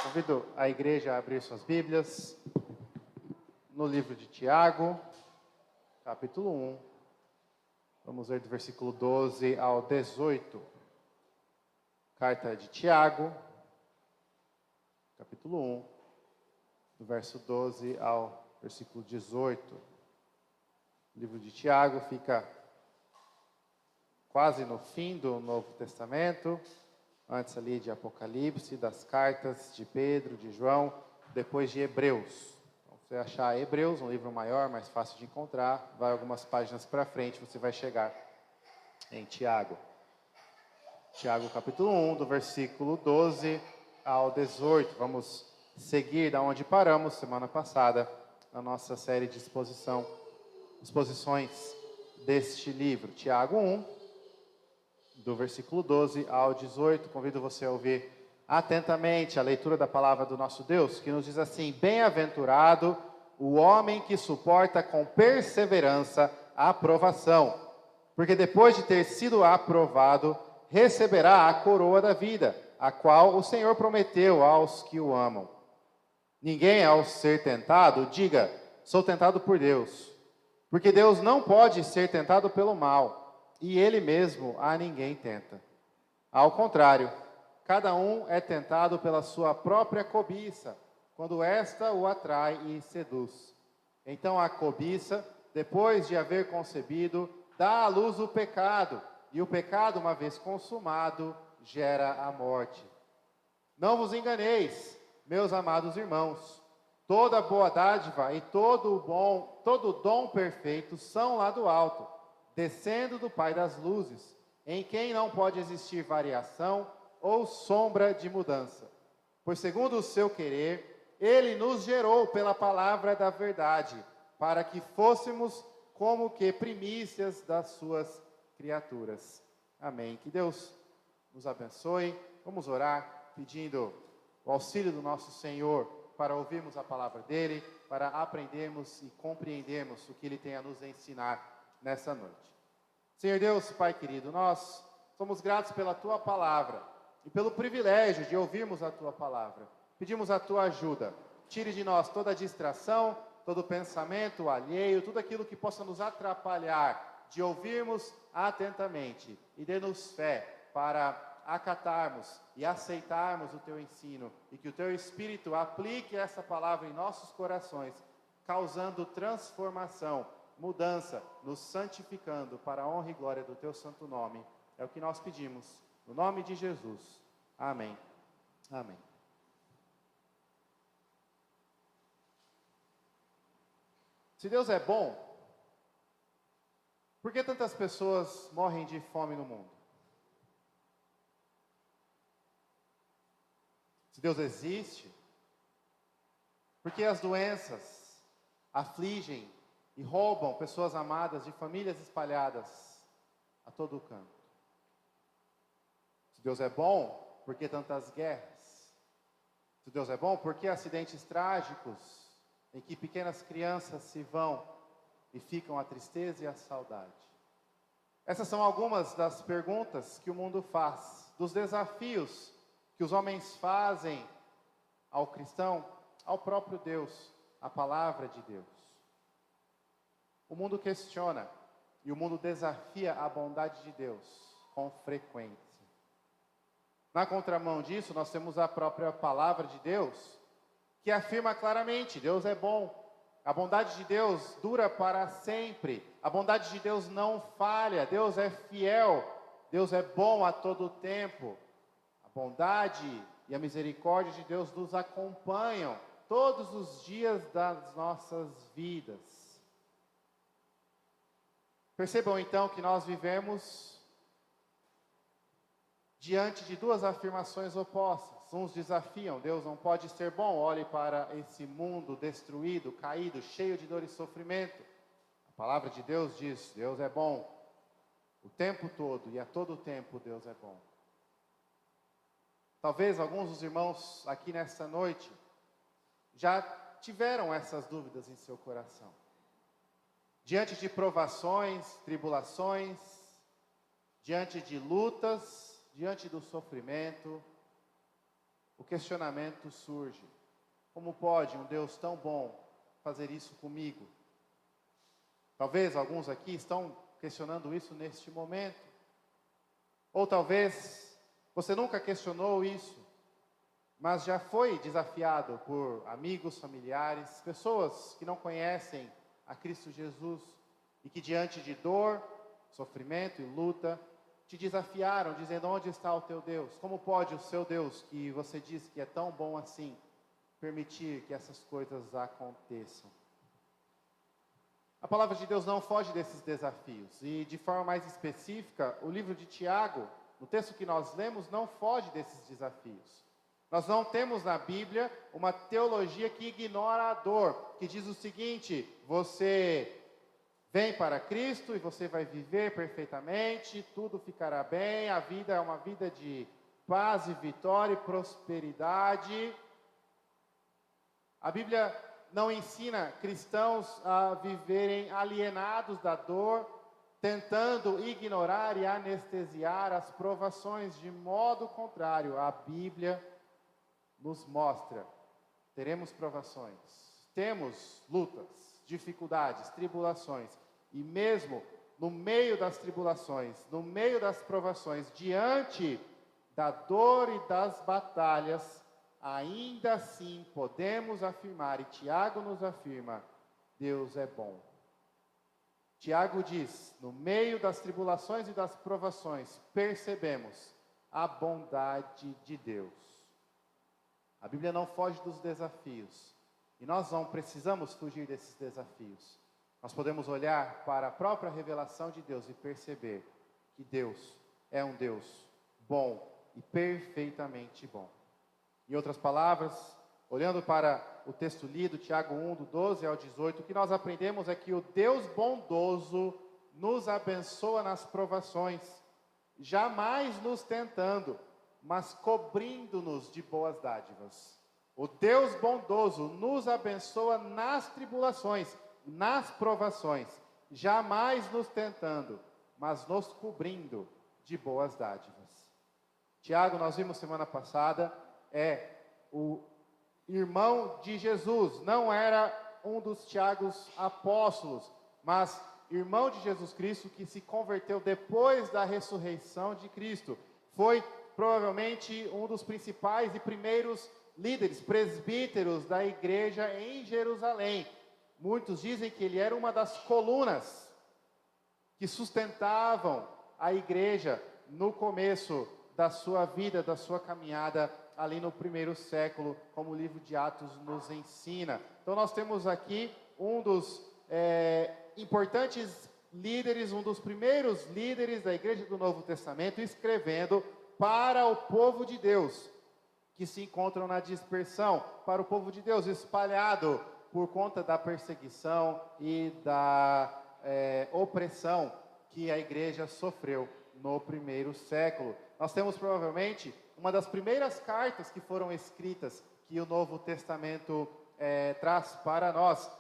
Convido a igreja a abrir suas Bíblias no livro de Tiago, capítulo 1. Vamos ler do versículo 12 ao 18. Carta de Tiago, capítulo 1, do verso 12 ao versículo 18. O livro de Tiago fica quase no fim do Novo Testamento, antes ali de Apocalipse, das cartas de Pedro, de João, depois de Hebreus. Então, se você achar Hebreus, um livro maior, mais fácil de encontrar, vai algumas páginas para frente, você vai chegar em Tiago. Tiago capítulo 1, do versículo 12 ao 18. Vamos seguir da onde paramos semana passada, na nossa série de exposições deste livro. Tiago 1, do versículo 12 ao 18, convido você a ouvir atentamente a leitura da palavra do nosso Deus, que nos diz assim: bem-aventurado o homem que suporta com perseverança a aprovação, porque depois de ter sido aprovado, receberá a coroa da vida, a qual o Senhor prometeu aos que o amam. Ninguém, ao ser tentado, diga: sou tentado por Deus, porque Deus não pode ser tentado pelo mal, e Ele mesmo a ninguém tenta. Ao contrário, cada um é tentado pela sua própria cobiça, quando esta o atrai e seduz. Então a cobiça, depois de haver concebido, dá à luz o pecado, e o pecado, uma vez consumado, gera a morte. Não vos enganeis, meus amados irmãos, toda boa dádiva e todo dom perfeito são lá do alto, descendo do Pai das luzes, em quem não pode existir variação ou sombra de mudança. Pois segundo o seu querer, Ele nos gerou pela palavra da verdade, para que fôssemos como que primícias das suas criaturas. Amém. Que Deus nos abençoe. Vamos orar pedindo o auxílio do nosso Senhor para ouvirmos a palavra dEle, para aprendermos e compreendermos o que Ele tem a nos ensinar nessa noite. Senhor Deus, Pai querido, nós somos gratos pela Tua palavra e pelo privilégio de ouvirmos a Tua palavra. Pedimos a Tua ajuda. Tire de nós toda distração, todo pensamento alheio, tudo aquilo que possa nos atrapalhar de ouvirmos atentamente, e dê-nos fé para acatarmos e aceitarmos o Teu ensino, e que o Teu Espírito aplique essa palavra em nossos corações, causando transformação, mudança, nos santificando para a honra e glória do Teu santo nome. É o que nós pedimos, no nome de Jesus. Amém. Amém. Se Deus é bom, por que tantas pessoas morrem de fome no mundo? Se Deus existe, por que as doenças afligem e roubam pessoas amadas de famílias espalhadas a todo o canto? Se Deus é bom, por que tantas guerras? Se Deus é bom, por que acidentes trágicos em que pequenas crianças se vão e ficam a tristeza e a saudade? Essas são algumas das perguntas que o mundo faz, dos desafios que os homens fazem ao cristão, ao próprio Deus, à palavra de Deus. O mundo questiona e o mundo desafia a bondade de Deus com frequência. Na contramão disso, nós temos a própria palavra de Deus, que afirma claramente: Deus é bom, a bondade de Deus dura para sempre, a bondade de Deus não falha, Deus é fiel, Deus é bom a todo tempo. A bondade e a misericórdia de Deus nos acompanham todos os dias das nossas vidas. Percebam então que nós vivemos diante de duas afirmações opostas. Uns desafiam: Deus não pode ser bom, olhe para esse mundo destruído, caído, cheio de dor e sofrimento. A palavra de Deus diz: Deus é bom o tempo todo, e a todo tempo Deus é bom. Talvez alguns dos irmãos aqui nessa noite já tiveram essas dúvidas em seu coração. Diante de provações, tribulações, diante de lutas, diante do sofrimento, o questionamento surge: como pode um Deus tão bom fazer isso comigo? Talvez alguns aqui estão questionando isso neste momento. Ou talvez você nunca questionou isso, mas já foi desafiado por amigos, familiares, pessoas que não conhecem a Cristo Jesus e que diante de dor, sofrimento e luta, te desafiaram dizendo: onde está o teu Deus? Como pode o seu Deus, que você diz que é tão bom assim, permitir que essas coisas aconteçam? A palavra de Deus não foge desses desafios, e de forma mais específica, o livro de Tiago, no texto que nós lemos, não foge desses desafios. Nós não temos na Bíblia uma teologia que ignora a dor, que diz o seguinte: você vem para Cristo e você vai viver perfeitamente, tudo ficará bem, a vida é uma vida de paz e vitória e prosperidade. A Bíblia não ensina cristãos a viverem alienados da dor, tentando ignorar e anestesiar as provações. De modo contrário, a Bíblia nos mostra: teremos provações, temos lutas, dificuldades, tribulações, e mesmo no meio das tribulações, no meio das provações, diante da dor e das batalhas, ainda assim podemos afirmar, e Tiago nos afirma: Deus é bom. Tiago diz: no meio das tribulações e das provações, percebemos a bondade de Deus. A Bíblia não foge dos desafios, e nós não precisamos fugir desses desafios. Nós podemos olhar para a própria revelação de Deus e perceber que Deus é um Deus bom e perfeitamente bom. Em outras palavras, olhando para o texto lido, Tiago 1, do 12 ao 18, o que nós aprendemos é que o Deus bondoso nos abençoa nas provações, jamais nos tentando, mas cobrindo-nos de boas dádivas. O Deus bondoso nos abençoa nas tribulações, nas provações, jamais nos tentando, mas nos cobrindo de boas dádivas. Tiago, nós vimos semana passada, é o irmão de Jesus, não era um dos Tiagos apóstolos, mas irmão de Jesus Cristo, que se converteu depois da ressurreição de Cristo. Foi provavelmente um dos principais e primeiros líderes, presbíteros da igreja em Jerusalém. Muitos dizem que ele era uma das colunas que sustentavam a igreja no começo da sua vida, da sua caminhada ali no primeiro século, como o livro de Atos nos ensina. Então nós temos aqui um dos importantes líderes, um dos primeiros líderes da igreja do Novo Testamento, escrevendo para o povo de Deus, que se encontram na dispersão, para o povo de Deus espalhado por conta da perseguição e da opressão que a igreja sofreu no primeiro século. Nós temos provavelmente uma das primeiras cartas que foram escritas que o Novo Testamento traz para nós,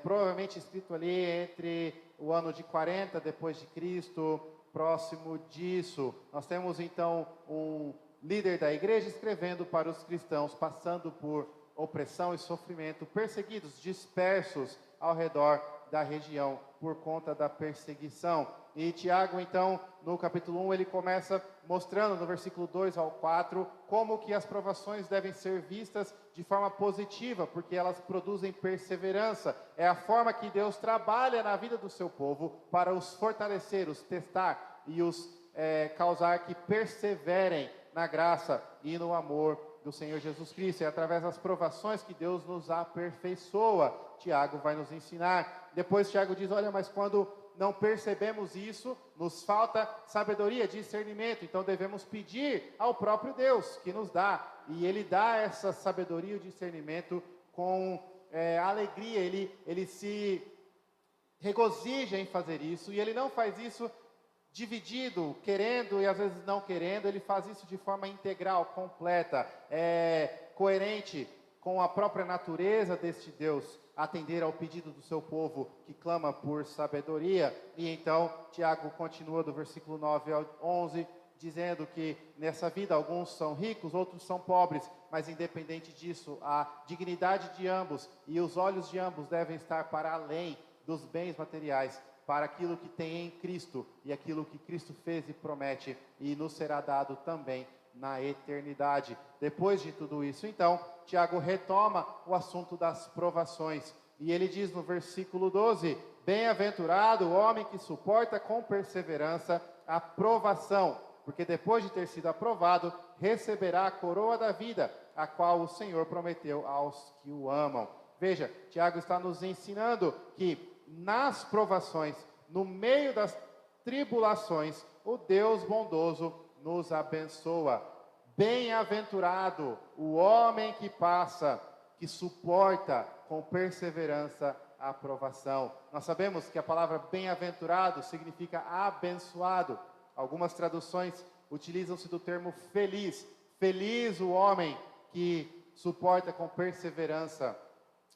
provavelmente escrito ali entre o ano de 40 depois de Cristo, próximo disso. Nós temos então um líder da igreja escrevendo para os cristãos, passando por opressão e sofrimento, perseguidos, dispersos ao redor da região por conta da perseguição. E Tiago, então, no capítulo 1, ele começa mostrando, no versículo 2 ao 4, como que as provações devem ser vistas de forma positiva, porque elas produzem perseverança. É a forma que Deus trabalha na vida do seu povo para os fortalecer, os testar e os causar que perseverem na graça e no amor do Senhor Jesus Cristo. É através das provações que Deus nos aperfeiçoa. Tiago vai nos ensinar. Depois Tiago diz: olha, mas quando não percebemos isso, nos falta sabedoria, discernimento, então devemos pedir ao próprio Deus que nos dá, e Ele dá essa sabedoria e o discernimento com alegria. Ele se regozija em fazer isso, e Ele não faz isso dividido, querendo e às vezes não querendo. Ele faz isso de forma integral, completa, coerente com a própria natureza deste Deus, atender ao pedido do seu povo que clama por sabedoria. E então Tiago continua do versículo 9 ao 11, dizendo que nessa vida alguns são ricos, outros são pobres, mas independente disso, a dignidade de ambos e os olhos de ambos devem estar para além dos bens materiais, para aquilo que tem em Cristo e aquilo que Cristo fez e promete e nos será dado também na eternidade. Depois de tudo isso, então, Tiago retoma o assunto das provações e ele diz no versículo 12: bem-aventurado o homem que suporta com perseverança a provação, porque depois de ter sido aprovado, receberá a coroa da vida, a qual o Senhor prometeu aos que o amam. Veja, Tiago está nos ensinando que nas provações, no meio das tribulações, o Deus bondoso nos abençoa. Bem-aventurado o homem que passa, que suporta com perseverança a aprovação. Nós sabemos que a palavra bem-aventurado significa abençoado. Algumas traduções utilizam-se do termo feliz. Feliz o homem que suporta com perseverança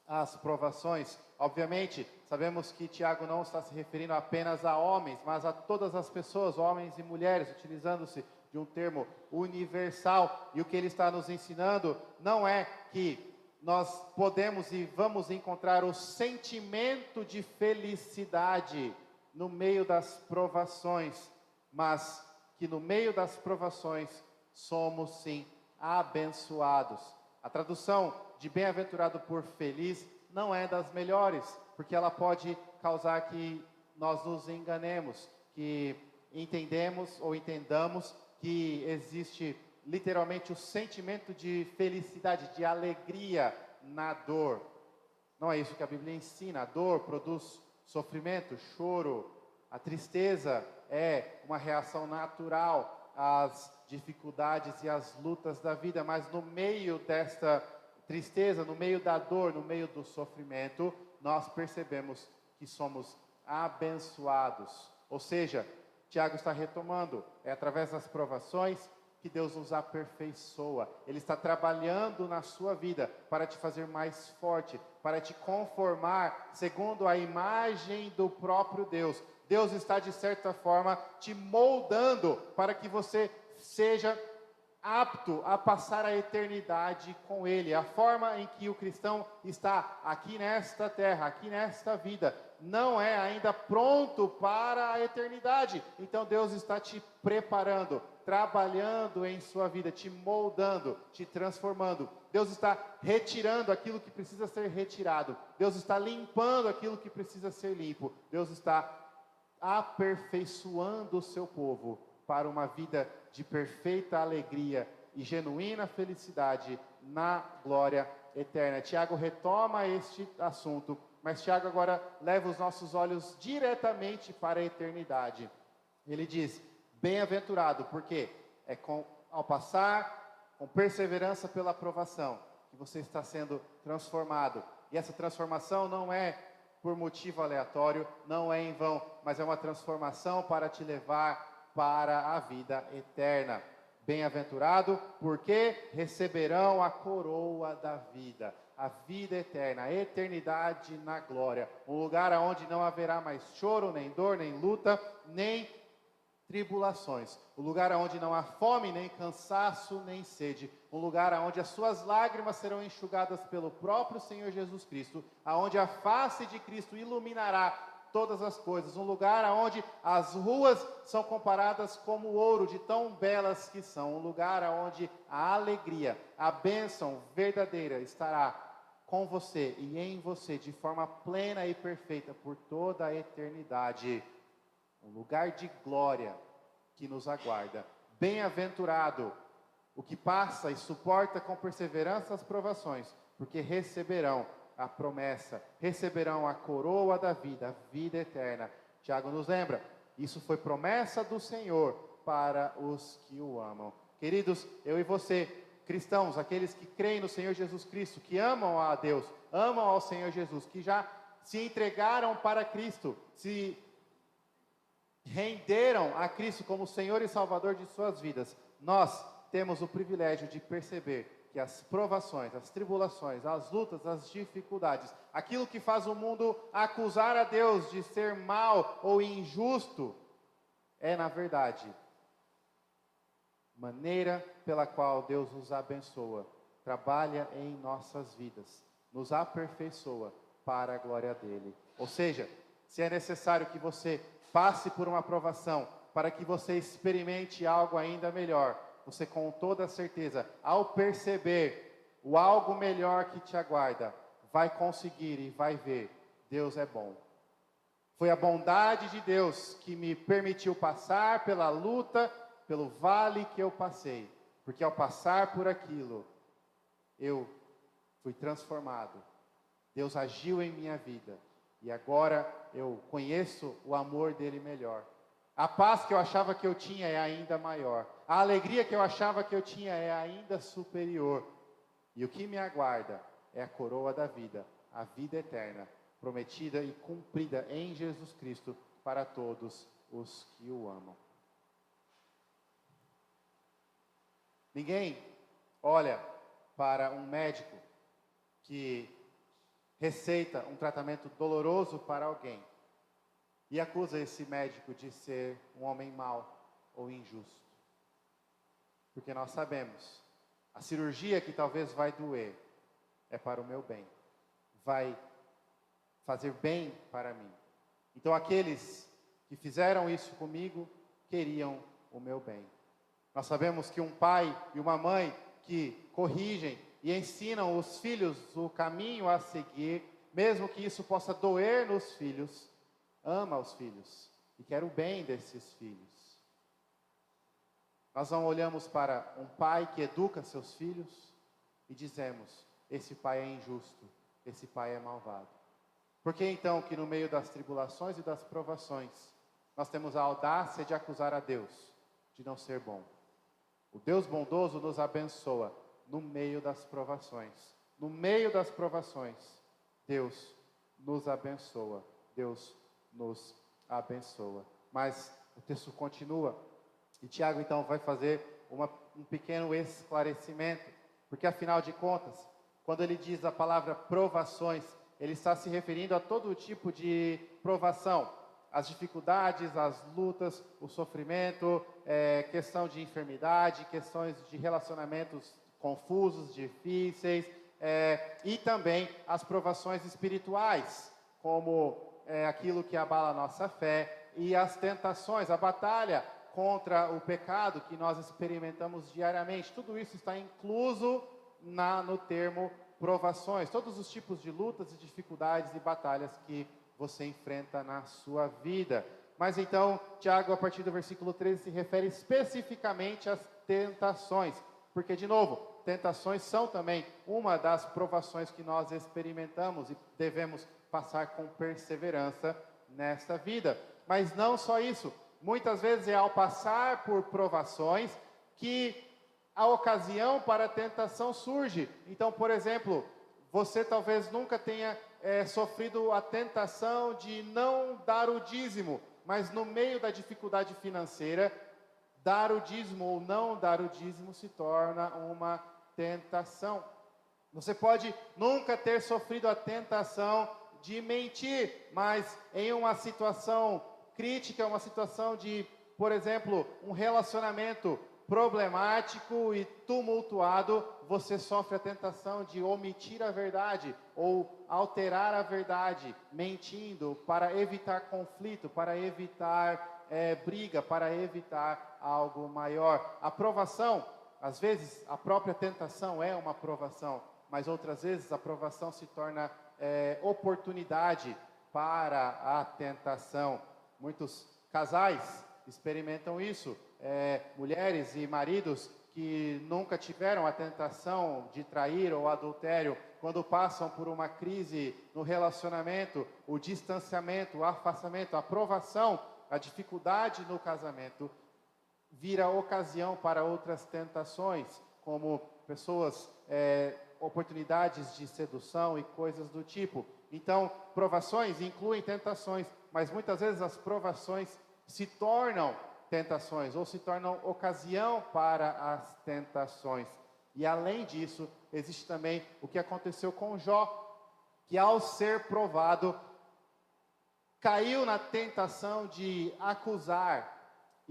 as provações. Obviamente, sabemos que Tiago não está se referindo apenas a homens, mas a todas as pessoas, homens e mulheres, utilizando-se de um termo universal. E o que ele está nos ensinando não é que nós podemos e vamos encontrar o sentimento de felicidade no meio das provações, mas que no meio das provações somos sim abençoados. A tradução de bem-aventurado por feliz não é das melhores, porque ela pode causar que nós nos enganemos, que entendamos que existe literalmente o sentimento de felicidade, de alegria na dor. Não é isso que a Bíblia ensina. A dor produz sofrimento, choro. A tristeza é uma reação natural às dificuldades e às lutas da vida, mas no meio desta tristeza, no meio da dor, no meio do sofrimento, nós percebemos que somos abençoados. Ou seja, Tiago está retomando, é através das provações que Deus nos aperfeiçoa. Ele está trabalhando na sua vida para te fazer mais forte, para te conformar segundo a imagem do próprio Deus. Deus está, de certa forma, te moldando para que você seja apto a passar a eternidade com Ele. A forma em que o cristão está aqui nesta terra, aqui nesta vida, não é ainda pronto para a eternidade. Então Deus está te preparando, trabalhando em sua vida, te moldando, te transformando. Deus está retirando aquilo que precisa ser retirado. Deus está limpando aquilo que precisa ser limpo. Deus está aperfeiçoando o seu povo para uma vida de perfeita alegria e genuína felicidade na glória eterna. Tiago retoma este assunto, mas Tiago agora leva os nossos olhos diretamente para a eternidade. Ele diz: bem-aventurado, porque ao passar com perseverança pela aprovação, que você está sendo transformado. E essa transformação não é por motivo aleatório, não é em vão, mas é uma transformação para te levar para a vida eterna. Bem-aventurado, porque receberão a coroa da vida, a vida eterna, a eternidade na glória, um lugar onde não haverá mais choro, nem dor, nem luta, nem tribulações, um lugar onde não há fome, nem cansaço, nem sede, um lugar onde as suas lágrimas serão enxugadas pelo próprio Senhor Jesus Cristo, aonde a face de Cristo iluminará todas as coisas, um lugar onde as ruas são comparadas como ouro, de tão belas que são, um lugar onde a alegria, a bênção verdadeira estará com você e em você de forma plena e perfeita por toda a eternidade. Um lugar de glória que nos aguarda. Bem-aventurado o que passa e suporta com perseverança as provações, porque receberão a promessa, receberão a coroa da vida, a vida eterna. Tiago nos lembra, isso foi promessa do Senhor para os que o amam. Queridos, eu e você, cristãos, aqueles que creem no Senhor Jesus Cristo, que amam a Deus, amam ao Senhor Jesus, que já se entregaram para Cristo, se renderam a Cristo como Senhor e Salvador de suas vidas, nós temos o privilégio de perceber que as provações, as tribulações, as lutas, as dificuldades, aquilo que faz o mundo acusar a Deus de ser mau ou injusto, é na verdade maneira pela qual Deus nos abençoa, trabalha em nossas vidas, nos aperfeiçoa para a glória dele. Ou seja, se é necessário que você passe por uma provação, para que você experimente algo ainda melhor, você com toda certeza, ao perceber o algo melhor que te aguarda, vai conseguir e vai ver, Deus é bom. Foi a bondade de Deus que me permitiu passar pela luta, pelo vale que eu passei, porque ao passar por aquilo, eu fui transformado. Deus agiu em minha vida e agora eu conheço o amor dele melhor. A paz que eu achava que eu tinha é ainda maior. A alegria que eu achava que eu tinha é ainda superior. E o que me aguarda é a coroa da vida, a vida eterna, prometida e cumprida em Jesus Cristo para todos os que o amam. Ninguém olha para um médico que receita um tratamento doloroso para alguém e acusa esse médico de ser um homem mau ou injusto. Porque nós sabemos, a cirurgia que talvez vai doer é para o meu bem, vai fazer bem para mim. Então aqueles que fizeram isso comigo queriam o meu bem. Nós sabemos que um pai e uma mãe que corrigem e ensinam os filhos o caminho a seguir, mesmo que isso possa doer nos filhos, ama os filhos e quer o bem desses filhos. Nós não olhamos para um pai que educa seus filhos e dizemos, esse pai é injusto, esse pai é malvado. Por que então que no meio das tribulações e das provações, nós temos a audácia de acusar a Deus de não ser bom? O Deus bondoso nos abençoa no meio das provações. No meio das provações, Deus nos abençoa. Deus nos abençoa. Mas o texto continua. E Tiago então vai fazer um pequeno esclarecimento. Porque afinal de contas, quando ele diz a palavra provações, ele está se referindo a todo tipo de provação. As dificuldades, as lutas, o sofrimento, questão de enfermidade, questões de relacionamentos confusos, difíceis, e também as provações espirituais, como aquilo que abala a nossa fé, e as tentações, a batalha contra o pecado que nós experimentamos diariamente. Tudo isso está incluso no termo provações, todos os tipos de lutas e dificuldades e batalhas que você enfrenta na sua vida. Mas então, Tiago, a partir do versículo 13, se refere especificamente às tentações, porque, de novo, tentações são também uma das provações que nós experimentamos e devemos passar com perseverança nesta vida. Mas não só isso, muitas vezes é ao passar por provações que a ocasião para a tentação surge. Então, por exemplo, você talvez nunca tenha sofrido a tentação de não dar o dízimo, mas no meio da dificuldade financeira, dar o dízimo ou não dar o dízimo se torna uma tentação. Você pode nunca ter sofrido a tentação de mentir, mas em uma situação crítica, uma situação de, por exemplo, um relacionamento problemático e tumultuado, você sofre a tentação de omitir a verdade ou alterar a verdade, mentindo para evitar conflito, para evitar briga, para evitar algo maior. A provação, às vezes a própria tentação é uma provação, mas outras vezes a provação se torna oportunidade para a tentação. Muitos casais experimentam isso. Mulheres e maridos que nunca tiveram a tentação de trair ou adultério, quando passam por uma crise no relacionamento, o distanciamento, o afastamento, a provação, a dificuldade no casamento, vira ocasião para outras tentações, como oportunidades de sedução e coisas do tipo. Então, provações incluem tentações, mas muitas vezes as provações se tornam tentações, ou se tornam ocasião para as tentações. E além disso, existe também o que aconteceu com Jó, que ao ser provado, caiu na tentação de acusar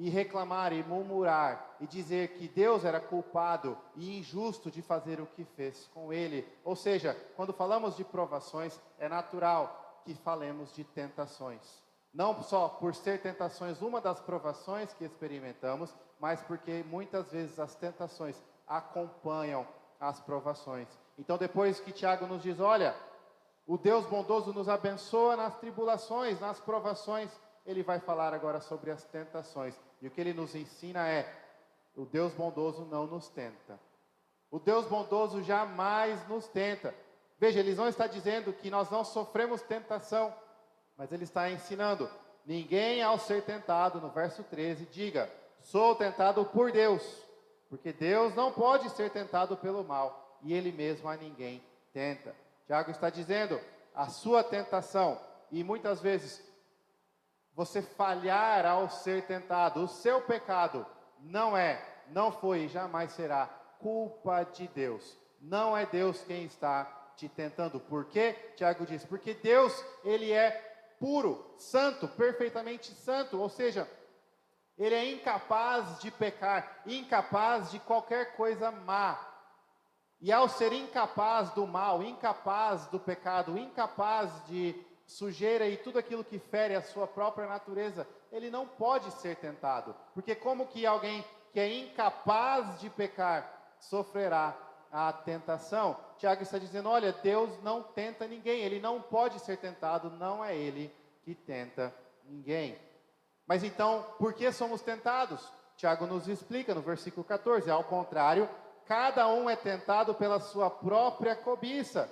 e reclamar e murmurar e dizer que Deus era culpado e injusto de fazer o que fez com ele. Ou seja, quando falamos de provações, é natural que falemos de tentações. Não só por ser tentações uma das provações que experimentamos, mas porque muitas vezes as tentações acompanham as provações. Então depois que Tiago nos diz, olha, o Deus bondoso nos abençoa nas tribulações, nas provações, ele vai falar agora sobre as tentações. E o que ele nos ensina é, o Deus bondoso não nos tenta. O Deus bondoso jamais nos tenta. Veja, ele não está dizendo que nós não sofremos tentação, mas ele está ensinando, ninguém ao ser tentado, no verso 13, diga, sou tentado por Deus, porque Deus não pode ser tentado pelo mal, e ele mesmo a ninguém tenta. Tiago está dizendo, a sua tentação, e muitas vezes você falhar ao ser tentado, o seu pecado não foi e jamais será culpa de Deus. Não é Deus quem está te tentando. Por quê? Tiago diz, porque Deus, ele é puro, santo, perfeitamente santo, ou seja, ele é incapaz de pecar, incapaz de qualquer coisa má. E ao ser incapaz do mal, incapaz do pecado, incapaz de sujeira e tudo aquilo que fere a sua própria natureza, ele não pode ser tentado. Porque como que alguém que é incapaz de pecar sofrerá a tentação? Tiago está dizendo, olha, Deus não tenta ninguém, ele não pode ser tentado, não é ele que tenta ninguém. Mas então, por que somos tentados? Tiago nos explica no versículo 14, ao contrário, cada um é tentado pela sua própria cobiça,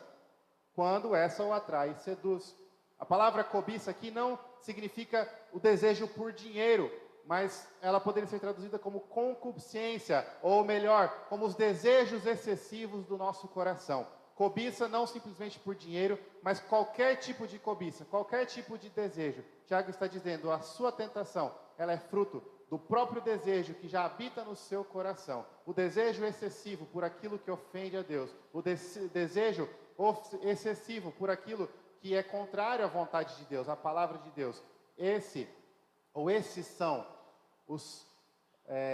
quando essa o atrai e seduz. A palavra cobiça aqui não significa o desejo por dinheiro, mas ela poderia ser traduzida como concupiscência, ou melhor, como os desejos excessivos do nosso coração. Cobiça não simplesmente por dinheiro, mas qualquer tipo de cobiça, qualquer tipo de desejo. Tiago está dizendo, a sua tentação, ela é fruto do próprio desejo que já habita no seu coração. O desejo excessivo por aquilo que ofende a Deus. O desejo excessivo por aquilo que é contrário à vontade de Deus, à palavra de Deus. Esses são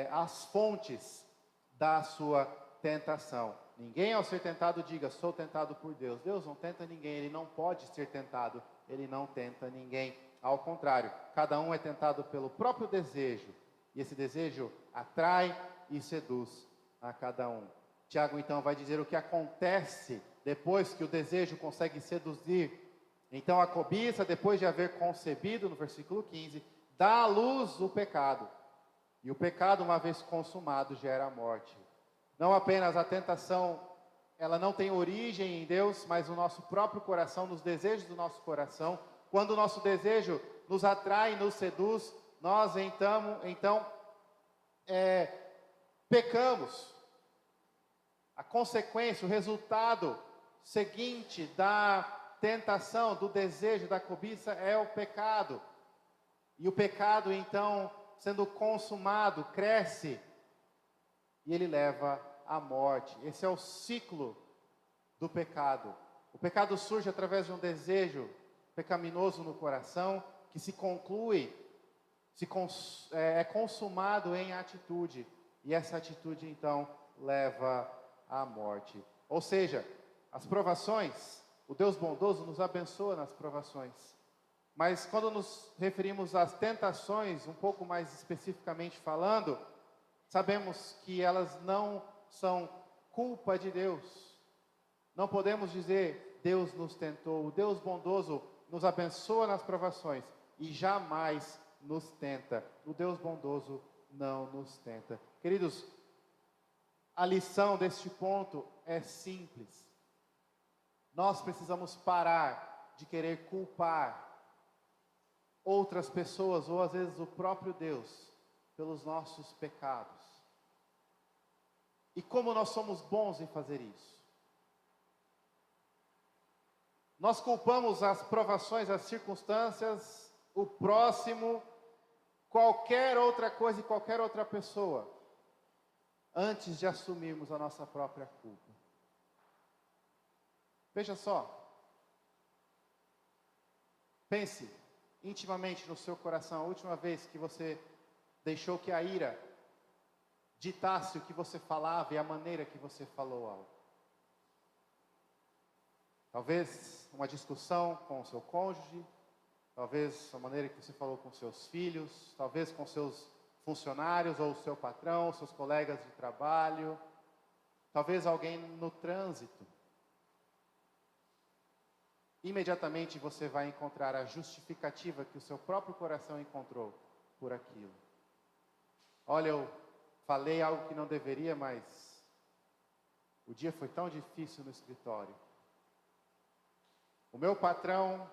as fontes da sua tentação. Ninguém ao ser tentado diga, sou tentado por Deus. Deus não tenta ninguém, ele não pode ser tentado, ele não tenta ninguém. Ao contrário, cada um é tentado pelo próprio desejo, e esse desejo atrai e seduz a cada um. Tiago então vai dizer o que acontece depois que o desejo consegue seduzir. Então a cobiça, depois de haver concebido, no versículo 15, dá à luz o pecado. E o pecado, uma vez consumado, gera a morte. Não apenas a tentação, ela não tem origem em Deus, mas no nosso próprio coração, nos desejos do nosso coração. Quando o nosso desejo nos atrai, nos seduz, nós então pecamos. A consequência, o resultado seguinte da tentação, do desejo, da cobiça é o pecado. E o pecado, então, sendo consumado, cresce e ele leva à morte. Esse é o ciclo do pecado. O pecado surge através de um desejo pecaminoso no coração, que se conclui, é consumado em atitude. E essa atitude, então, leva à morte. Ou seja, as provações, o Deus bondoso nos abençoa nas provações. Mas quando nos referimos às tentações, um pouco mais especificamente falando, sabemos que elas não são culpa de Deus. Não podemos dizer, Deus nos tentou. O Deus bondoso nos abençoa nas provações e jamais nos tenta. O Deus bondoso não nos tenta. Queridos, a lição deste ponto é simples. Nós precisamos parar de querer culpar outras pessoas, ou às vezes o próprio Deus, pelos nossos pecados. E como nós somos bons em fazer isso? Nós culpamos as provações, as circunstâncias, o próximo, qualquer outra coisa e qualquer outra pessoa, antes de assumirmos a nossa própria culpa. Veja só. Pense intimamente no seu coração, a última vez que você deixou que a ira ditasse o que você falava e a maneira que você falou algo. Talvez uma discussão com o seu cônjuge, talvez a maneira que você falou com seus filhos, talvez com seus funcionários ou o seu patrão, seus colegas de trabalho, talvez alguém no trânsito. Imediatamente você vai encontrar a justificativa que o seu próprio coração encontrou por aquilo. Olha, eu falei algo que não deveria, mas o dia foi tão difícil no escritório. O meu patrão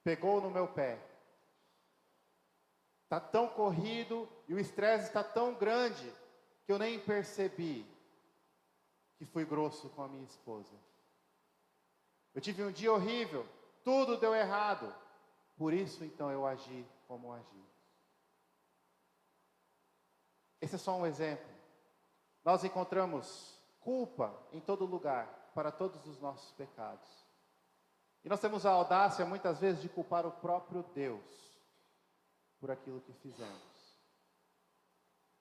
pegou no meu pé. Está tão corrido e o estresse está tão grande que eu nem percebi que fui grosso com a minha esposa. Eu tive um dia horrível, tudo deu errado. Por isso, então, eu agi como agi. Esse é só um exemplo. Nós encontramos culpa em todo lugar, para todos os nossos pecados. E nós temos a audácia, muitas vezes, de culpar o próprio Deus por aquilo que fizemos.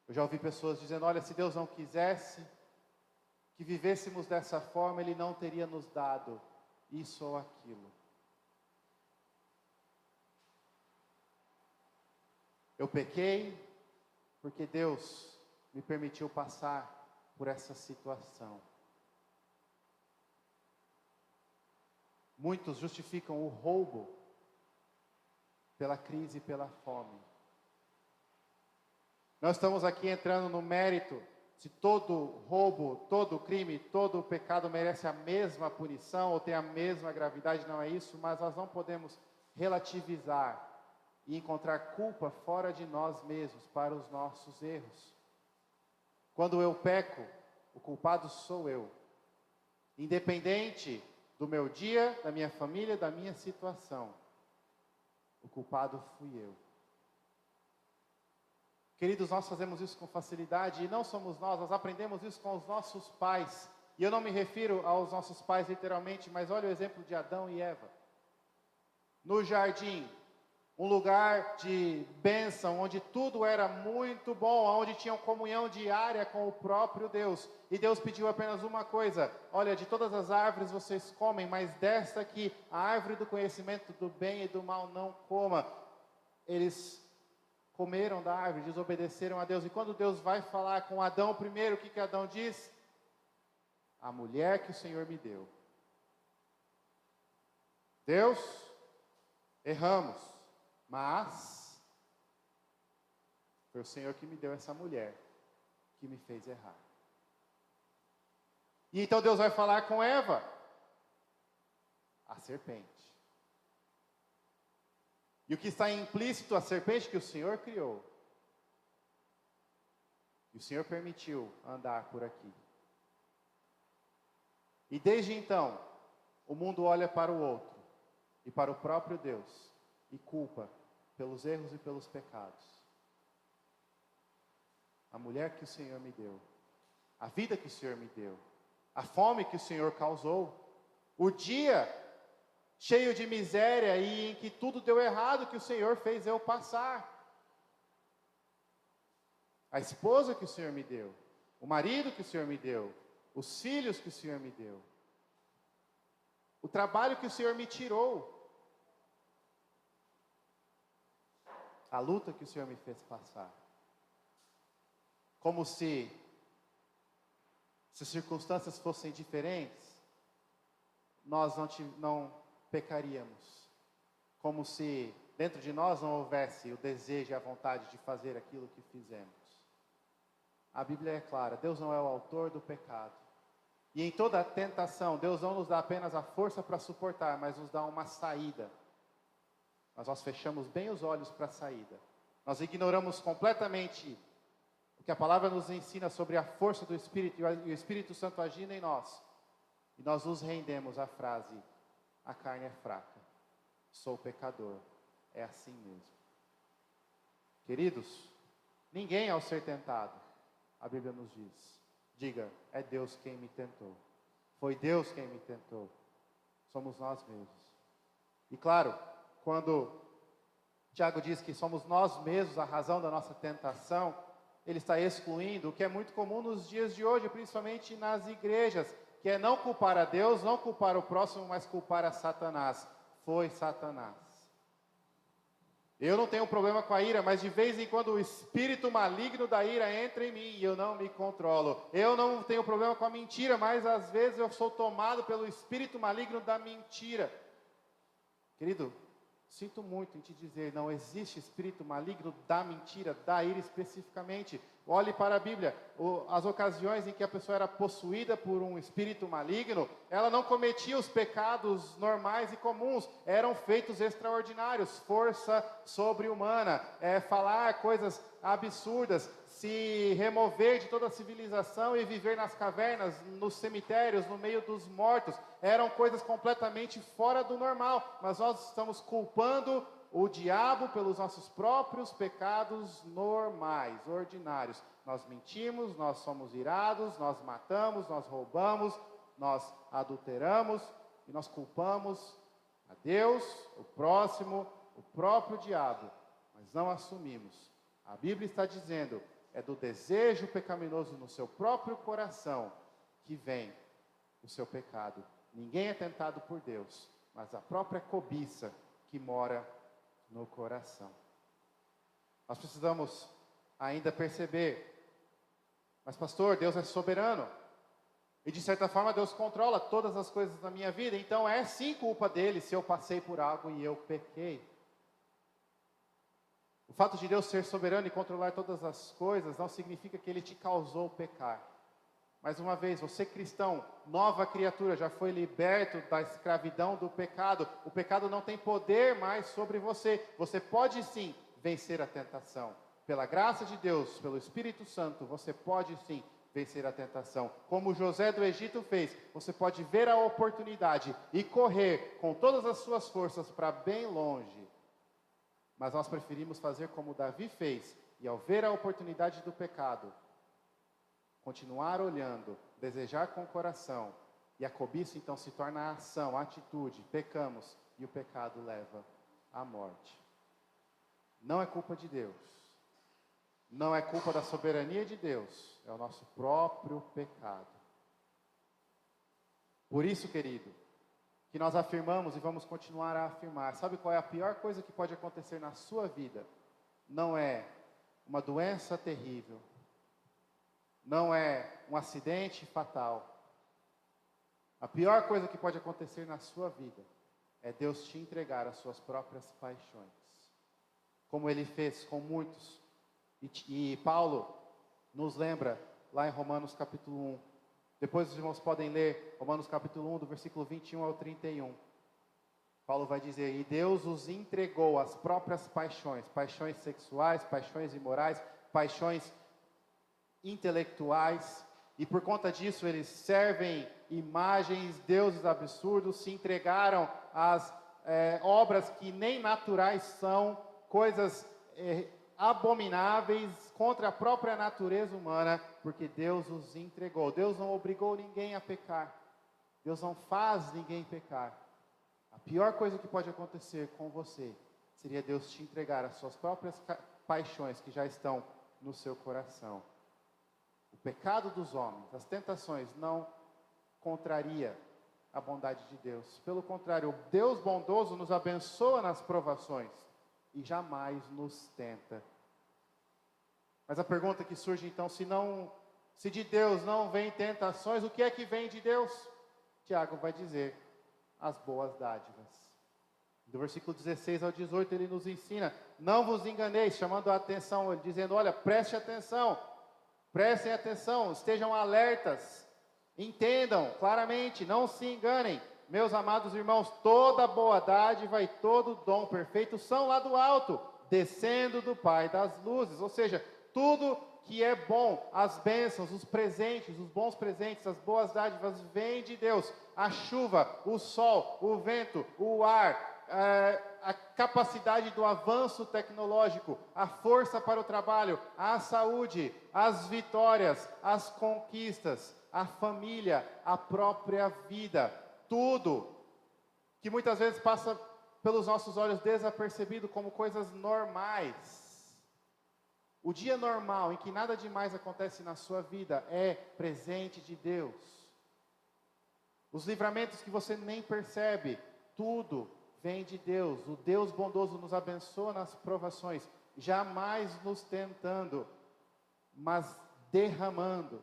Eu já ouvi pessoas dizendo, olha, se Deus não quisesse que vivêssemos dessa forma, Ele não teria nos dado isso ou aquilo. Eu pequei porque Deus me permitiu passar por essa situação. Muitos justificam o roubo pela crise e pela fome. Nós estamos aqui entrando no mérito se todo roubo, todo crime, todo pecado merece a mesma punição ou tem a mesma gravidade, não é isso, mas nós não podemos relativizar e encontrar culpa fora de nós mesmos para os nossos erros. Quando eu peco, o culpado sou eu. Independente do meu dia, da minha família, da minha situação, o culpado fui eu. Queridos, nós fazemos isso com facilidade e não somos nós aprendemos isso com os nossos pais. E eu não me refiro aos nossos pais literalmente, mas olha o exemplo de Adão e Eva. No jardim, um lugar de bênção, onde tudo era muito bom, onde tinham comunhão diária com o próprio Deus. E Deus pediu apenas uma coisa, olha, de todas as árvores vocês comem, mas desta aqui, a árvore do conhecimento do bem e do mal, não coma. Eles comeram da árvore, desobedeceram a Deus. E quando Deus vai falar com Adão primeiro, o que Adão diz? A mulher que o Senhor me deu. Deus, erramos, mas foi o Senhor que me deu essa mulher, que me fez errar. E então Deus vai falar com Eva, a serpente. E o que está implícito, a serpente que o Senhor criou. E o Senhor permitiu andar por aqui. E desde então, o mundo olha para o outro e para o próprio Deus e culpa pelos erros e pelos pecados. A mulher que o Senhor me deu, a vida que o Senhor me deu, a fome que o Senhor causou, o dia cheio de miséria e em que tudo deu errado, que o Senhor fez eu passar. A esposa que o Senhor me deu, o marido que o Senhor me deu, os filhos que o Senhor me deu, o trabalho que o Senhor me tirou, a luta que o Senhor me fez passar. Como se as circunstâncias fossem diferentes, nós não pecaríamos, como se dentro de nós não houvesse o desejo e a vontade de fazer aquilo que fizemos. A Bíblia é clara, Deus não é o autor do pecado. E em toda tentação, Deus não nos dá apenas a força para suportar, mas nos dá uma saída. Mas nós fechamos bem os olhos para a saída. Nós ignoramos completamente o que a palavra nos ensina sobre a força do Espírito e o Espírito Santo agindo em nós. E nós nos rendemos à frase: a carne é fraca, sou pecador, é assim mesmo. Queridos, ninguém ao ser tentado, a Bíblia nos diz, diga, é Deus quem me tentou. Foi Deus quem me tentou. Somos nós mesmos. E claro, quando Tiago diz que somos nós mesmos a razão da nossa tentação. Ele está excluindo o que é muito comum nos dias de hoje, principalmente nas igrejas, que é não culpar a Deus, não culpar o próximo, mas culpar a Satanás. Foi Satanás. Eu não tenho problema com a ira, mas de vez em quando o espírito maligno da ira entra em mim e eu não me controlo. Eu não tenho problema com a mentira, mas às vezes eu sou tomado pelo espírito maligno da mentira. Querido, sinto muito em te dizer, não existe espírito maligno da mentira, da ira especificamente. Olhe para a Bíblia, as ocasiões em que a pessoa era possuída por um espírito maligno, ela não cometia os pecados normais e comuns, eram feitos extraordinários, força sobre-humana, falar coisas absurdas, se remover de toda a civilização e viver nas cavernas, nos cemitérios, no meio dos mortos, eram coisas completamente fora do normal, mas nós estamos culpando o diabo pelos nossos próprios pecados normais, ordinários. Nós mentimos, nós somos irados, nós matamos, nós roubamos, nós adulteramos e nós culpamos a Deus, o próximo, o próprio diabo, mas não assumimos. A Bíblia está dizendo, é do desejo pecaminoso no seu próprio coração que vem o seu pecado. Ninguém é tentado por Deus, mas a própria cobiça que mora no coração. Nós precisamos ainda perceber, mas pastor, Deus é soberano, e de certa forma Deus controla todas as coisas da minha vida, então é sim culpa dele se eu passei por algo e eu pequei. O fato de Deus ser soberano e controlar todas as coisas não significa que Ele te causou pecar. Mais uma vez, você cristão, nova criatura, já foi liberto da escravidão do pecado. O pecado não tem poder mais sobre você. Você pode sim vencer a tentação. Pela graça de Deus, pelo Espírito Santo, você pode sim vencer a tentação. Como José do Egito fez, você pode ver a oportunidade e correr com todas as suas forças para bem longe. Mas nós preferimos fazer como Davi fez, e ao ver a oportunidade do pecado, continuar olhando, desejar com o coração, e a cobiça então se torna a ação, a atitude, pecamos, e o pecado leva à morte. Não é culpa de Deus, não é culpa da soberania de Deus, é o nosso próprio pecado. Por isso, querido, que nós afirmamos e vamos continuar a afirmar, sabe qual é a pior coisa que pode acontecer na sua vida? Não é uma doença terrível, não é um acidente fatal. A pior coisa que pode acontecer na sua vida é Deus te entregar as suas próprias paixões, como Ele fez com muitos. E Paulo nos lembra lá em Romanos capítulo 1. Depois os irmãos podem ler Romanos capítulo 1, do versículo 21 ao 31. Paulo vai dizer, e Deus os entregou às próprias paixões, paixões sexuais, paixões imorais, paixões intelectuais, e por conta disso eles servem imagens, deuses absurdos, se entregaram às obras que nem naturais são, coisas abomináveis contra a própria natureza humana, porque Deus os entregou. Deus não obrigou ninguém a pecar, Deus não faz ninguém pecar. A pior coisa que pode acontecer com você seria Deus te entregar as suas próprias paixões que já estão no seu coração. O pecado dos homens, as tentações, não contraria a bondade de Deus. Pelo contrário, o Deus bondoso nos abençoa nas provações e jamais nos tenta. Mas a pergunta que surge então, se de Deus não vem tentações, o que é que vem de Deus? Tiago vai dizer, as boas dádivas. Do versículo 16 ao 18 ele nos ensina, não vos enganeis, chamando a atenção, ele dizendo, olha, prestem atenção, estejam alertas, entendam claramente, não se enganem. Meus amados irmãos, toda boa dádiva e todo dom perfeito são lá do alto, descendo do Pai das luzes. Ou seja, tudo que é bom, as bênçãos, os presentes, os bons presentes, as boas dádivas, vêm de Deus. A chuva, o sol, o vento, o ar, a capacidade do avanço tecnológico, a força para o trabalho, a saúde, as vitórias, as conquistas, a família, a própria vida. Tudo que muitas vezes passa pelos nossos olhos desapercebido como coisas normais. O dia normal, em que nada demais acontece na sua vida, é presente de Deus. Os livramentos que você nem percebe, tudo vem de Deus. O Deus bondoso nos abençoa nas provações, jamais nos tentando, mas derramando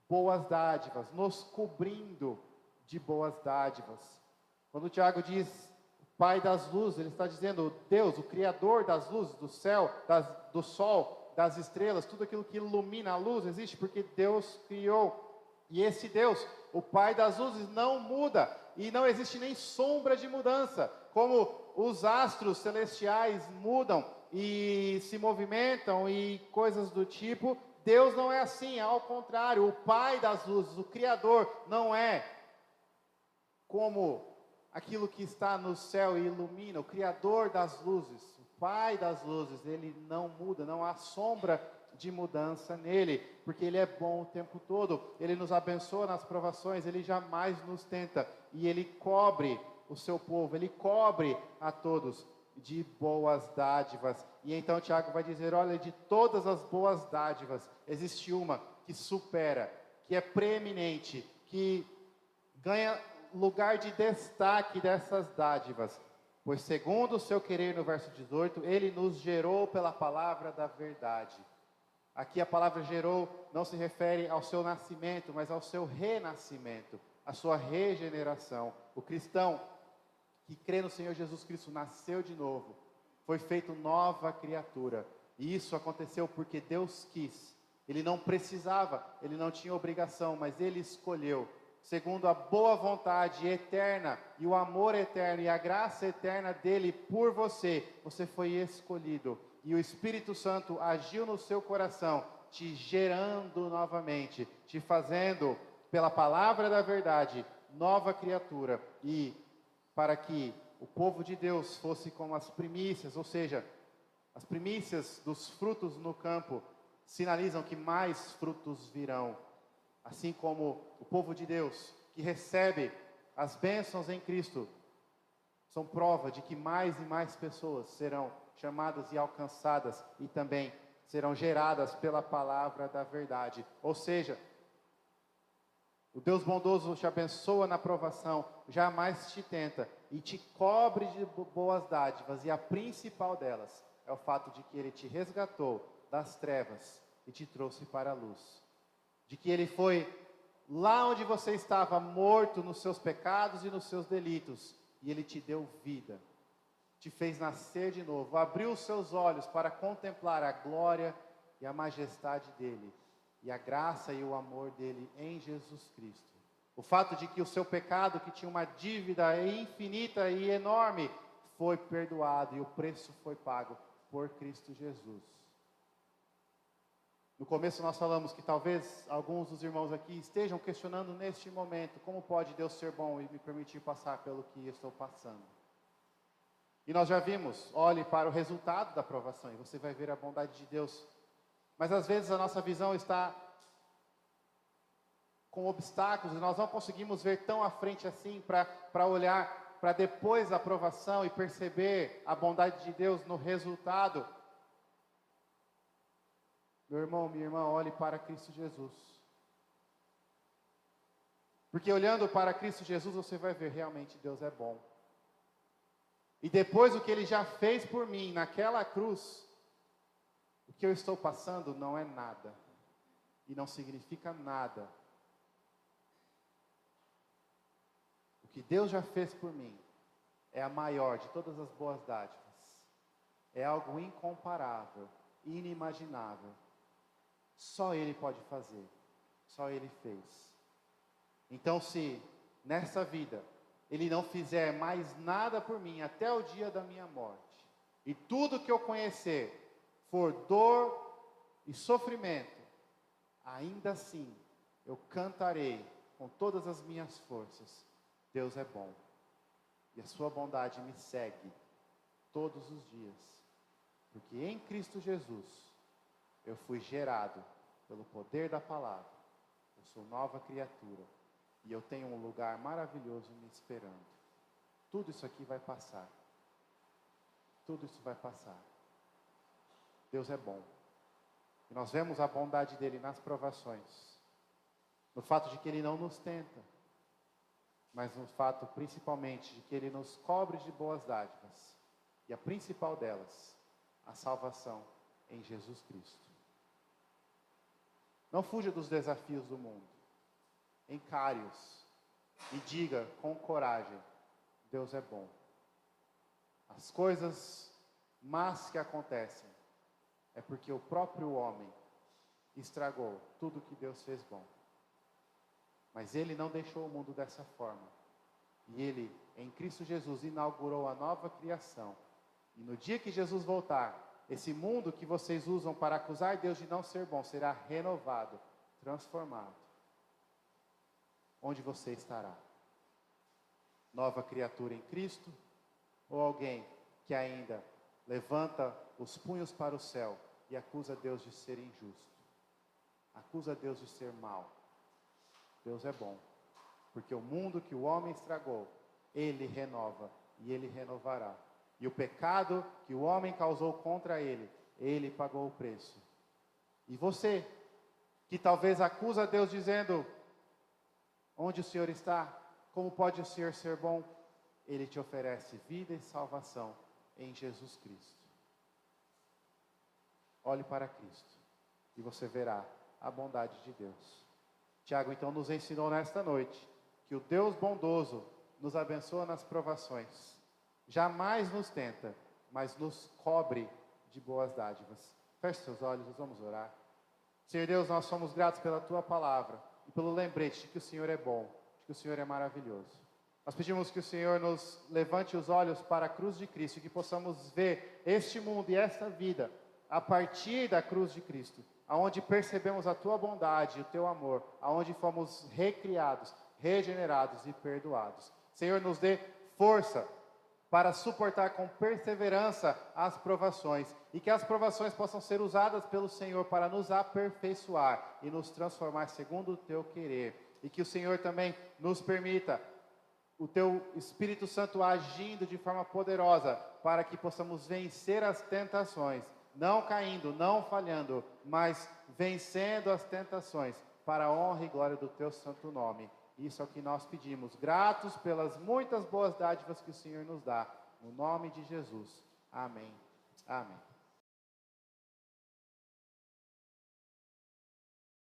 boas dádivas, nos cobrindo de boas dádivas. Quando o Tiago diz Pai das luzes, ele está dizendo Deus, o Criador das luzes, do céu, do sol, das estrelas, tudo aquilo que ilumina a luz existe porque Deus criou. E esse Deus, o Pai das luzes, não muda e não existe nem sombra de mudança. Como os astros celestiais mudam e se movimentam e coisas do tipo, Deus não é assim, ao contrário. O Pai das luzes, o Criador, não é como aquilo que está no céu e ilumina. O Criador das luzes, o Pai das luzes, Ele não muda, não há sombra de mudança nele, porque Ele é bom o tempo todo. Ele nos abençoa nas provações, Ele jamais nos tenta, e Ele cobre o seu povo, Ele cobre a todos de boas dádivas. E então Tiago vai dizer, olha, de todas as boas dádivas, existe uma que supera, que é preeminente, que ganha lugar de destaque dessas dádivas. Pois segundo o seu querer, no verso 18, Ele nos gerou pela palavra da verdade. Aqui a palavra gerou não se refere ao seu nascimento, mas ao seu renascimento, à sua regeneração. O cristão que crê no Senhor Jesus Cristo nasceu de novo, foi feito nova criatura. E isso aconteceu porque Deus quis. Ele não precisava, Ele não tinha obrigação, mas Ele escolheu. Segundo a boa vontade eterna e o amor eterno e a graça eterna dEle por você, você foi escolhido. E o Espírito Santo agiu no seu coração, te gerando novamente, te fazendo, pela palavra da verdade, nova criatura. E para que o povo de Deus fosse como as primícias, ou seja, as primícias dos frutos no campo, sinalizam que mais frutos virão. Assim como o povo de Deus, que recebe as bênçãos em Cristo, são prova de que mais e mais pessoas serão chamadas e alcançadas e também serão geradas pela palavra da verdade. Ou seja, o Deus bondoso te abençoa na provação, jamais te tenta e te cobre de boas dádivas. E a principal delas é o fato de que Ele te resgatou das trevas e te trouxe para a luz. De que Ele foi lá onde você estava morto nos seus pecados e nos seus delitos, e Ele te deu vida, te fez nascer de novo, abriu os seus olhos para contemplar a glória e a majestade dEle, e a graça e o amor dEle em Jesus Cristo. O fato de que o seu pecado, que tinha uma dívida infinita e enorme, foi perdoado e o preço foi pago por Cristo Jesus. No começo nós falamos que talvez alguns dos irmãos aqui estejam questionando neste momento, como pode Deus ser bom e me permitir passar pelo que estou passando? E nós já vimos, olhe para o resultado da provação e você vai ver a bondade de Deus. Mas às vezes a nossa visão está com obstáculos e nós não conseguimos ver tão à frente assim para olhar para depois da provação e perceber a bondade de Deus no resultado. Meu irmão, minha irmã, olhe para Cristo Jesus. Porque olhando para Cristo Jesus, você vai ver realmente Deus é bom. E depois o que Ele já fez por mim naquela cruz, o que eu estou passando não é nada. E não significa nada. O que Deus já fez por mim é a maior de todas as boas dádivas. É algo incomparável, inimaginável. Só Ele pode fazer. Só Ele fez. Então, se nessa vida Ele não fizer mais nada por mim até o dia da minha morte, e tudo que eu conhecer for dor e sofrimento, ainda assim eu cantarei com todas as minhas forças: Deus é bom, e a sua bondade me segue todos os dias, porque em Cristo Jesus eu fui gerado pelo poder da palavra, eu sou nova criatura, e eu tenho um lugar maravilhoso me esperando. Tudo isso aqui vai passar, tudo isso vai passar. Deus é bom. E nós vemos a bondade dele nas provações, no fato de que ele não nos tenta, mas no fato principalmente de que ele nos cobre de boas dádivas, e a principal delas, a salvação em Jesus Cristo. Não fuja dos desafios do mundo, encare-os e diga com coragem: Deus é bom. As coisas más que acontecem é porque o próprio homem estragou tudo que Deus fez bom. Mas ele não deixou o mundo dessa forma. E ele, em Cristo Jesus, inaugurou a nova criação. E no dia que Jesus voltar, esse mundo que vocês usam para acusar Deus de não ser bom será renovado, transformado. Onde você estará? Nova criatura em Cristo? Ou alguém que ainda levanta os punhos para o céu e acusa Deus de ser injusto? Acusa Deus de ser mau? Deus é bom, porque o mundo que o homem estragou, ele renova e ele renovará. E o pecado que o homem causou contra ele, ele pagou o preço. E você, que talvez acusa Deus dizendo: onde o Senhor está? Como pode o Senhor ser bom? Ele te oferece vida e salvação em Jesus Cristo. Olhe para Cristo e você verá a bondade de Deus. Tiago então nos ensinou nesta noite que o Deus bondoso nos abençoa nas provações. Jamais nos tenta, mas nos cobre de boas dádivas. Feche seus olhos, nós vamos orar. Senhor Deus, nós somos gratos pela Tua palavra e pelo lembrete de que o Senhor é bom, de que o Senhor é maravilhoso. Nós pedimos que o Senhor nos levante os olhos para a cruz de Cristo e que possamos ver este mundo e esta vida a partir da cruz de Cristo, aonde percebemos a Tua bondade e o Teu amor, aonde fomos recriados, regenerados e perdoados. Senhor, nos dê força para suportar com perseverança as provações, e que as provações possam ser usadas pelo Senhor para nos aperfeiçoar e nos transformar segundo o Teu querer, e que o Senhor também nos permita o Teu Espírito Santo agindo de forma poderosa, para que possamos vencer as tentações, não caindo, não falhando, mas vencendo as tentações, para a honra e glória do Teu santo nome. Isso é o que nós pedimos, gratos pelas muitas boas dádivas que o Senhor nos dá, no nome de Jesus. Amém. Amém.